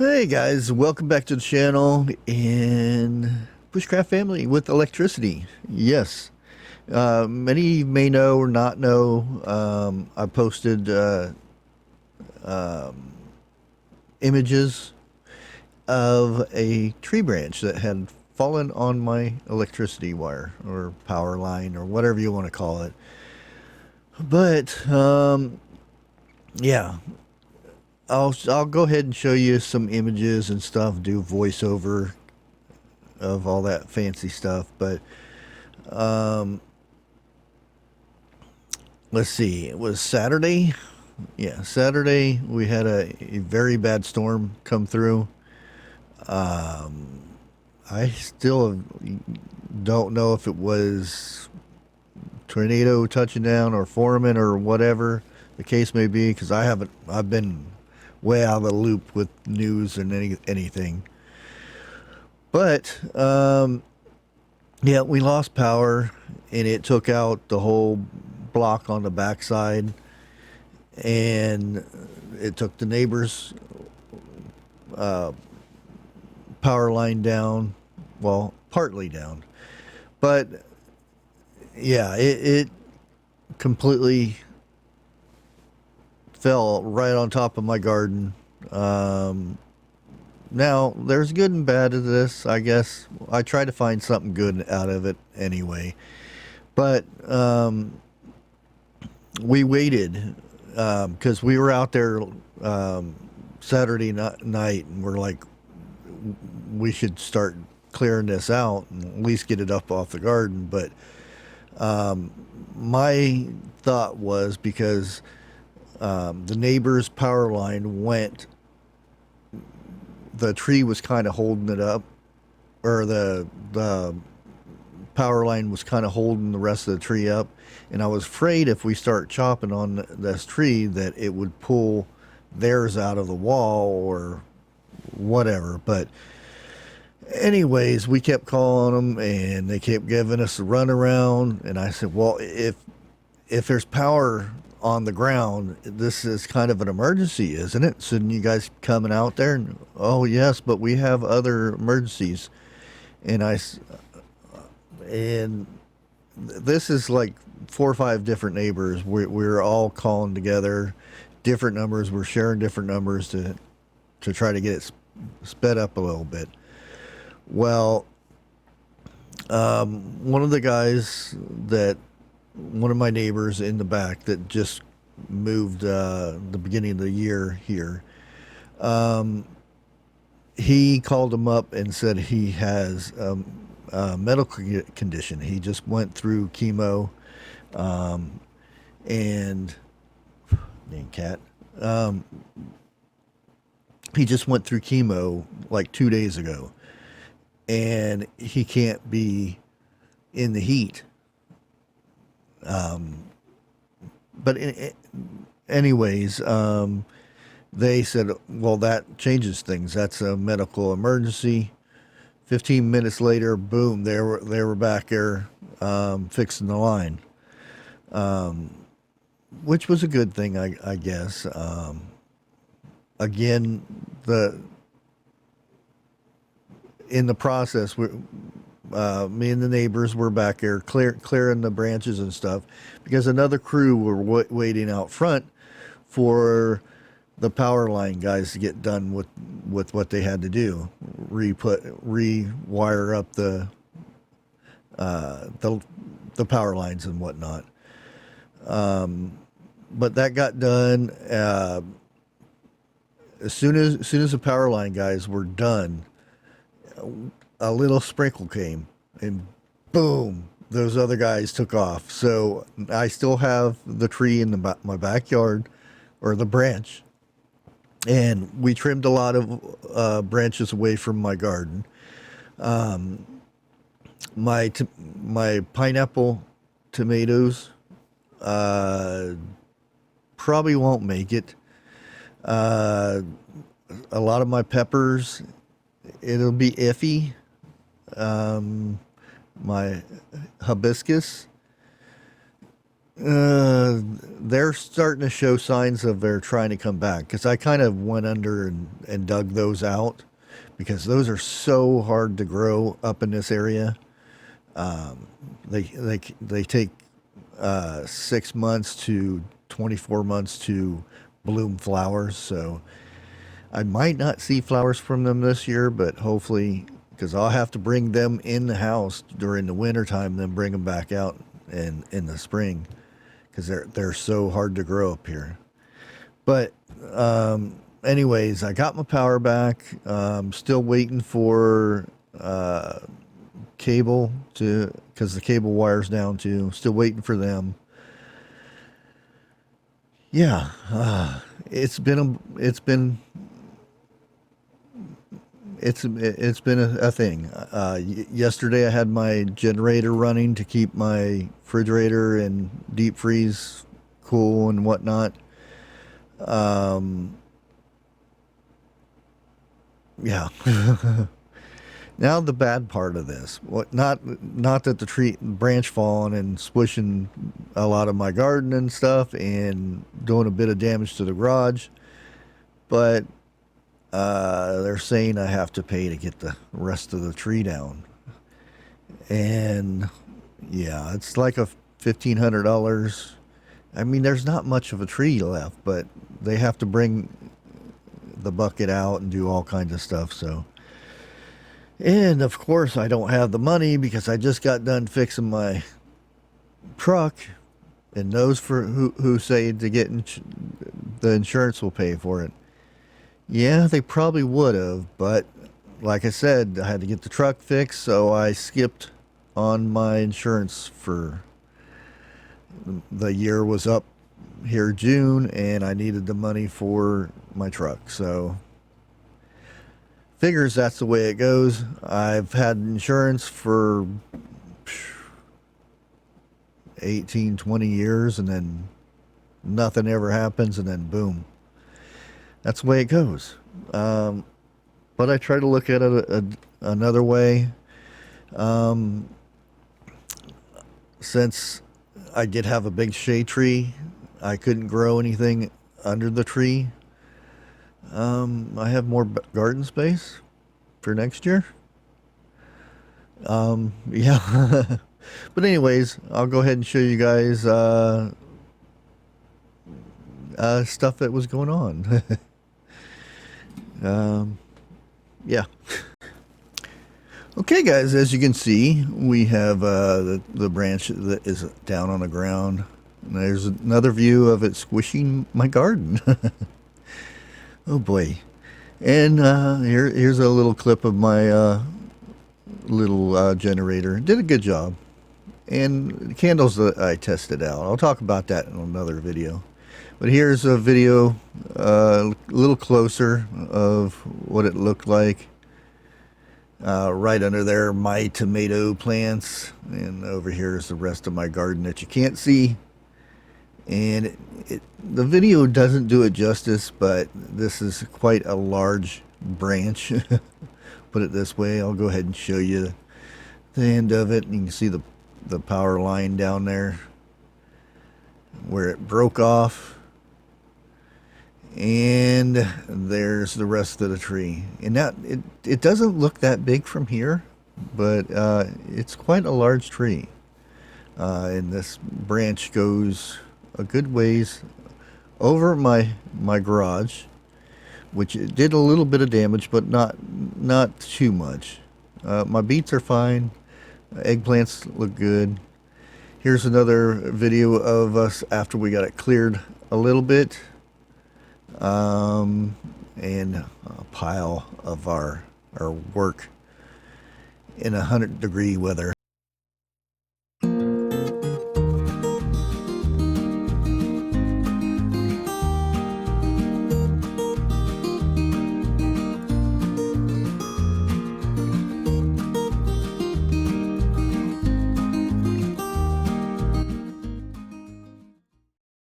Hey guys, welcome back to the channel in Bushcraft family with electricity. Yes, many may know or not know. I posted images of a tree branch that had fallen on my electricity wire or power line or whatever you want to call it. But yeah, I'll go ahead and show you some images and stuff. Do voiceover of all that fancy stuff. But let's see, it was Saturday. Yeah, Saturday we had a very bad storm come through. I still don't know if it was tornado touching down or foreman or whatever the case may be, because I've been way out of the loop with news and anything. But yeah, we lost power, and it took out the whole block on the backside, and it took the neighbor's power line down. Well, partly down, but yeah, it completely fell right on top of my garden. Now, there's good and bad to this, I guess. I try to find something good out of it anyway. But we waited because we were out there Saturday night, and we're like, we should start clearing this out and at least get it up off the garden. But my thought was, because the neighbor's power line went, the tree was kind of holding it up, or the power line was kind of holding the rest of the tree up, and I was afraid if we start chopping on this tree that it would pull theirs out of the wall or whatever. But anyways, we kept calling them, and they kept giving us a runaround. And I said, well, if there's power on the ground, this is kind of an emergency, isn't it? Shouldn't you guys coming out there? And, oh yes, but we have other emergencies. And and this is like 4 or 5 different neighbors. We're all calling together, different numbers. We're sharing different numbers to try to get it sped up a little bit. Well, one of the guys one of my neighbors in the back that just moved the beginning of the year here, he called him up and said he has a medical condition. He just went through chemo, and name cat. He just went through chemo like 2 days ago, and he can't be in the heat. But anyways, they said, well, that changes things. That's a medical emergency. 15 minutes later, boom, they were back there fixing the line, which was a good thing, I guess. Again, in the process, me and the neighbors were back there clearing the branches and stuff, because another crew were waiting out front for the power line guys to get done with what they had to do, rewire up the power lines and whatnot. But that got done. As soon as the power line guys were done, a little sprinkle came, and boom, those other guys took off. So I still have the tree in my backyard, or the branch, and we trimmed a lot of branches away from my garden. My pineapple tomatoes probably won't make it. A lot of my peppers, it'll be iffy. My hibiscus, They're starting to show signs of they're trying to come back because I kind of went under and dug those out because those are so hard to grow up in this area. They take 6 months to 24 months to bloom flowers. So I might not see flowers from them this year, but hopefully, because I'll have to bring them in the house during the winter time, then bring them back out in the spring because they're so hard to grow up here. But anyways, I got my power back. Still waiting for cable to because the cable wire's down too. Still waiting for them. Yeah, it's been a thing. Yesterday I had my generator running to keep my refrigerator and deep freeze cool and whatnot. Um, yeah. Now the bad part of this, what not that the tree branch falling and squishing a lot of my garden and stuff and doing a bit of damage to the garage, but they're saying I have to pay to get the rest of the tree down. And yeah, it's like a $1,500. I mean, there's not much of a tree left, but they have to bring the bucket out and do all kinds of stuff. So, and of course, I don't have the money because I just got done fixing my truck, and those for who say to get the insurance will pay for it. Yeah, they probably would have, but like I said, I had to get the truck fixed, so I skipped on my insurance for the year was up here June, and I needed the money for my truck. So figures that's the way it goes. I've had insurance for 18, 20 years, and then nothing ever happens, and then boom. That's the way it goes. But I try to look at it another way. Um, since I did have a big shade tree, I couldn't grow anything under the tree. I have more garden space for next year. Yeah. But anyways, I'll go ahead and show you guys stuff that was going on. Yeah. Okay, guys, as you can see, we have the branch that is down on the ground. And there's another view of it squishing my garden. Oh boy. And here's a little clip of my little generator. Did a good job. And candles that I tested out. I'll talk about that in another video. But here's a video a little closer of what it looked like. Right under there, my tomato plants. And over here is the rest of my garden that you can't see. And the video doesn't do it justice, but this is quite a large branch. Put it this way, I'll go ahead and show you the end of it. And you can see the power line down there where it broke off. And there's the rest of the tree. And that it doesn't look that big from here, but it's quite a large tree. And this branch goes a good ways over my garage, which it did a little bit of damage, but not too much. My beets are fine. Eggplants look good. Here's another video of us after we got it cleared a little bit. And a pile of our work in 100-degree weather.